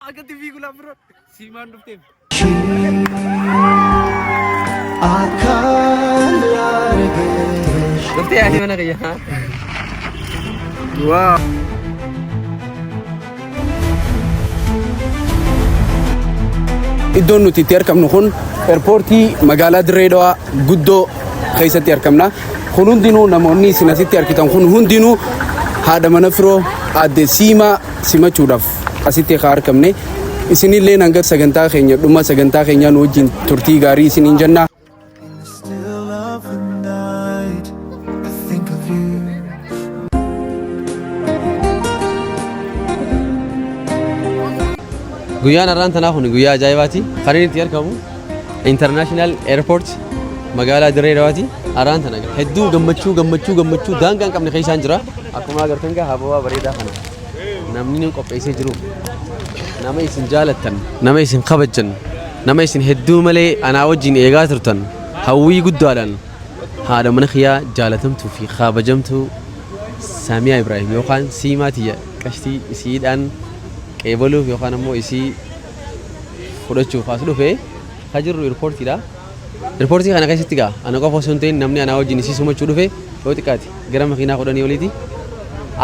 Aga TV ko lang bro. Siman dufteef. Duftee ani mana kiyya. Wow. Iddoon nuti itti argamnu kun eerpoortii magaalaa Dirreedawaa guddoo keessatti argamna. Kun hundinuu namoonni isin asitti argitan kun hundinuu haadha mana firoo aadde Siimaa simachuudhaaf asitti argamne. Isinillee hanga sagantaa keenya dhuma sagantaa keenyaa nu wajjin turtii gaarii isiniin jenna. Guyyaan har'aan tanaa kun guyyaa ajaa'ibaati. Kan inni itti argamu International Airport magaalaa Dirreedawaati. Har'aan tana hedduu gammachuu daangaan qabne keessaan jira. Akkuma agartan gaa hababaa bareedaa kana namni qopheessee jiru. Nama isin jaalattan, nama isin kabajjan, nama isin hedduu malee anaa wajjin eegaa turtan hawwii guddaadhaan haadha mana kiyyaa jaalatamtuu fi kabajamtuu Saamiyaa Ibraahim yookaan Siimaa tiyya qashtii isiidhaan qeebaluuf yookaan ammoo isii fudhachuuf as dhufee kan jirru eerpoortiidha. Eerpoortii kana keessatti gaa ana qofa osoo hin ta'in namni anaa wajjin isii simachuu dhufe yoo xiqqaate gara makiinaa 10 oliiti.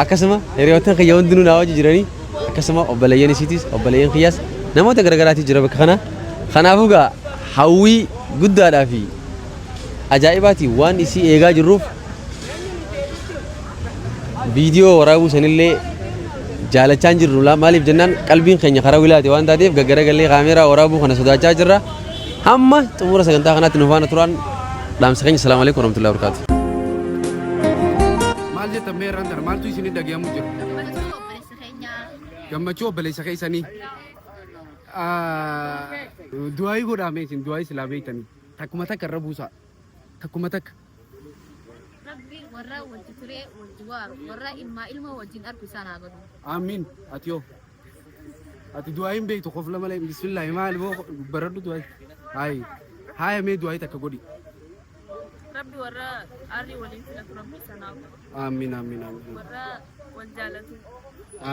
Akkasuma hiriyoottan kiyya hundinuu naa wajjin jiranii akkasuma obboleeyyan isiitis obboleeyyan kiyyaas namoota garagaraati jira bakka kana. Kanaafuu gaa hawwii guddaadhaa fi ajaa'ibaati waan isii eegaa jirruuf viidiyoo waraabuu sanillee jaalachaan jirru maaliif jennaan qalbiin keenya karaa wilaate waan taateef gaggaragallee kaameeraa waraabuu kana sodaachaa jirra. Hamma xumura sagantaa kanaatti nu faana turan dhaamsa keenya salaamu alaikum warahmatullahi wabarakatuh. Maal jettan meerran dara maaltu isin dhagayamu jiru? Gammachuu obboleessa keessanii. Du'aayi godhaame isin du'aayi silaa beektanii takkuma takka irra buusaa takkuma takka. Rabbi warra wajji turee wajji waaru warra ilma wajjin argu isaan haa godhu. Amiin ati yoo ati du'aayin beektu qofla malee bismillah maal boo baradhu du'aayi. Haaya mee du'aayi takka godhi. Rabbi warra arri waliin filatu rabbi isaan haa godhu. Amiin. Warra wal jaalatu.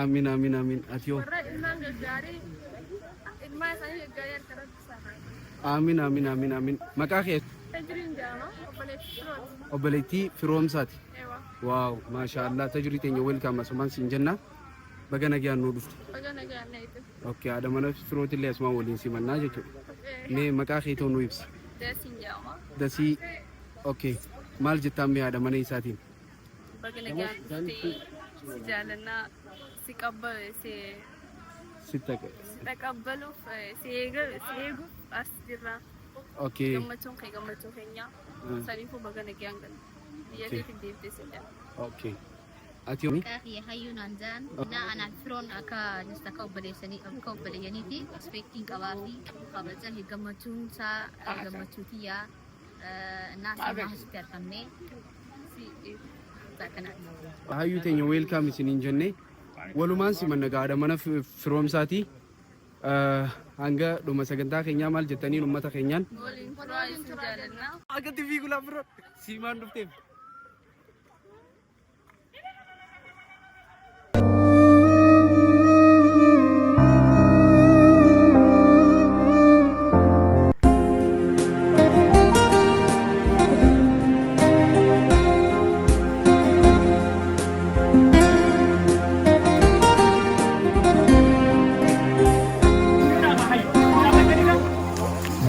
Amiin. Ati yoo. Warra ilmaan gaggaarii ilma isaanii gaggaarii harka rabbi isaan haa godhu. Amiin. Maqaa kee? Tajriin jaama obboleettii firoomsaati. Waaw maashaallah tajrii teenya welkaam asumaan siin jenna. Baga nagaan nu dhufte. Baga nagaan na itti. Okay haadha mana firootillee asumaan waliin simannaa jechuudha. Mee maqaa kee ta'uu nu ibsi. Dasiin jaama. Dasii okay maal jettaan mee haadha mana isaatiin? Baga nagaan dhufte si jaalannaa si taqabbaluuf si eeguuf as jirra. Okay. Gammachuu keenya saniifuu baga nagaan galu. Biyya keetiin deemtee sinjaa. Okay. Ati yoomii? Maqaa hayyuu naan jaan. Anaan firoon akka akka obboleeyyaniiti. Ispeektiin qabaa fi kabajan gammachuun isaa gammachuu tiyyaa naasii asitti argamnee hayyuu teenya weelkaam isiniin jennee walumaan simanna gaadha mana firoomsaati. Hanga dhuma sagantaa keenyaa maal jettanii uummata keenyaan? Waliin turaa isin jaalannaa. Aga TV ku laaf bro. Siimaan dhufteef.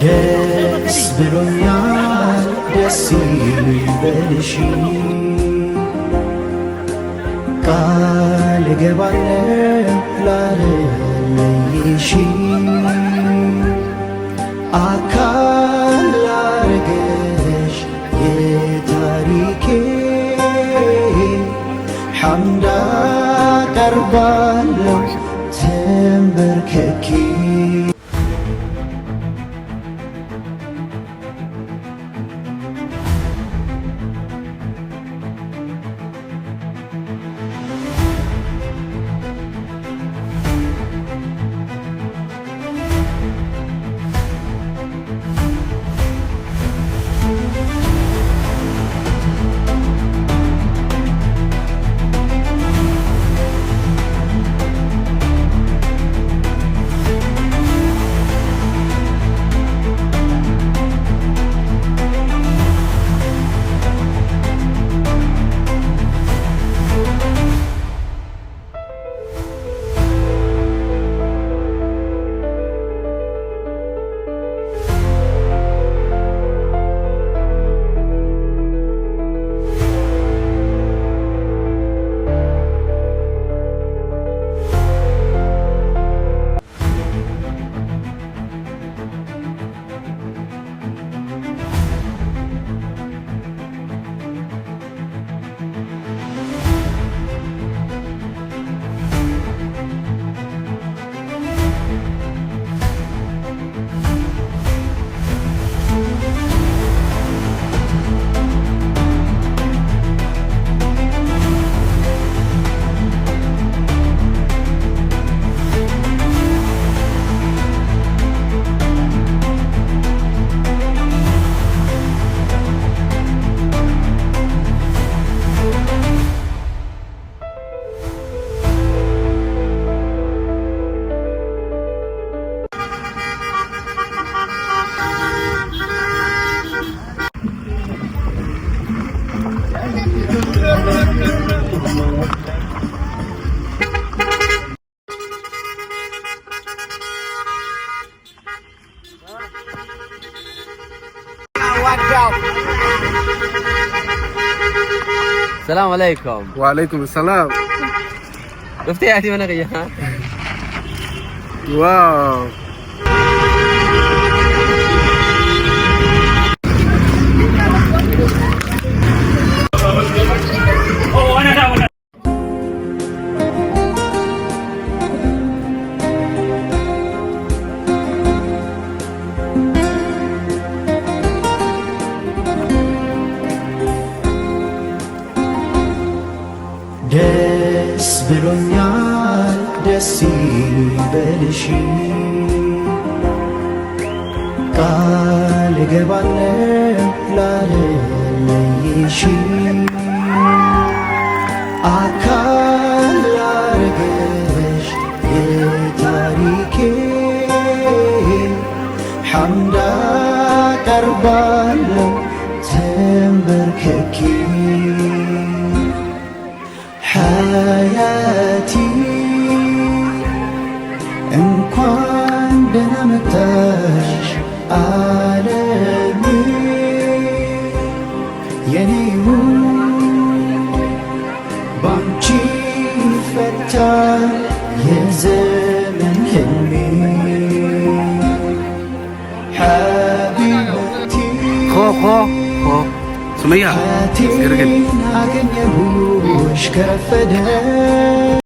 Des ብሎኛል ደስ ይበልሽ ቃል እገባለሁ ላለይሽ አካል ላረገሽ የታሪኬ ሐምድ አቀርባለሁ ተንበርክኬ السلام عليكم. وعليكم السلام. شفتي يا اختي وانا غيا؟ واو. ደስ ብሎኛል ደስ ይበልሽ ቃል እገባለሁ ላለይሽ አካል ላረገሽ የታሪኬ ሐምድ አቀርባለሁ ተንበርክኬ حياتي እንኳን ደህና መጣሽ ዓለሜ የኔው ባንቺ ይፈታል የዘመን ህልሜ ሐቢበቲ ሱመያ አገኘሁሽ ከረፈደ